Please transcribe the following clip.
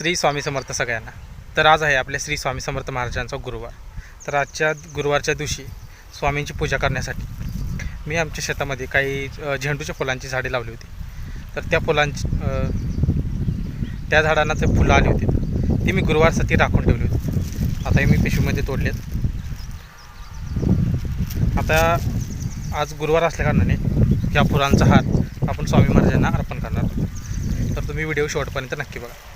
श्री स्वामी समर्थ सगळ्यांना. तर आज आहे आपल्या श्री स्वामी समर्थ महाराजांचा गुरुवार. तर आजच्या गुरुवारच्या दिवशी स्वामींची पूजा करण्यासाठी मी आमच्या शेतामध्ये काही झेंडूच्या फुलांची झाडे लावली होती. तर त्या झाडांना ते फुलं आली होती, ती मी गुरुवारसाठी राखून ठेवली होती. आता हे मी पिशवीमध्ये तोडलेत. आता आज गुरुवार असल्या कारणाने या फुलांचा हार आपण स्वामी महाराजांना अर्पण करणार आहोत. तर तुम्ही व्हिडिओ शेवटपर्यंत नक्की बघा.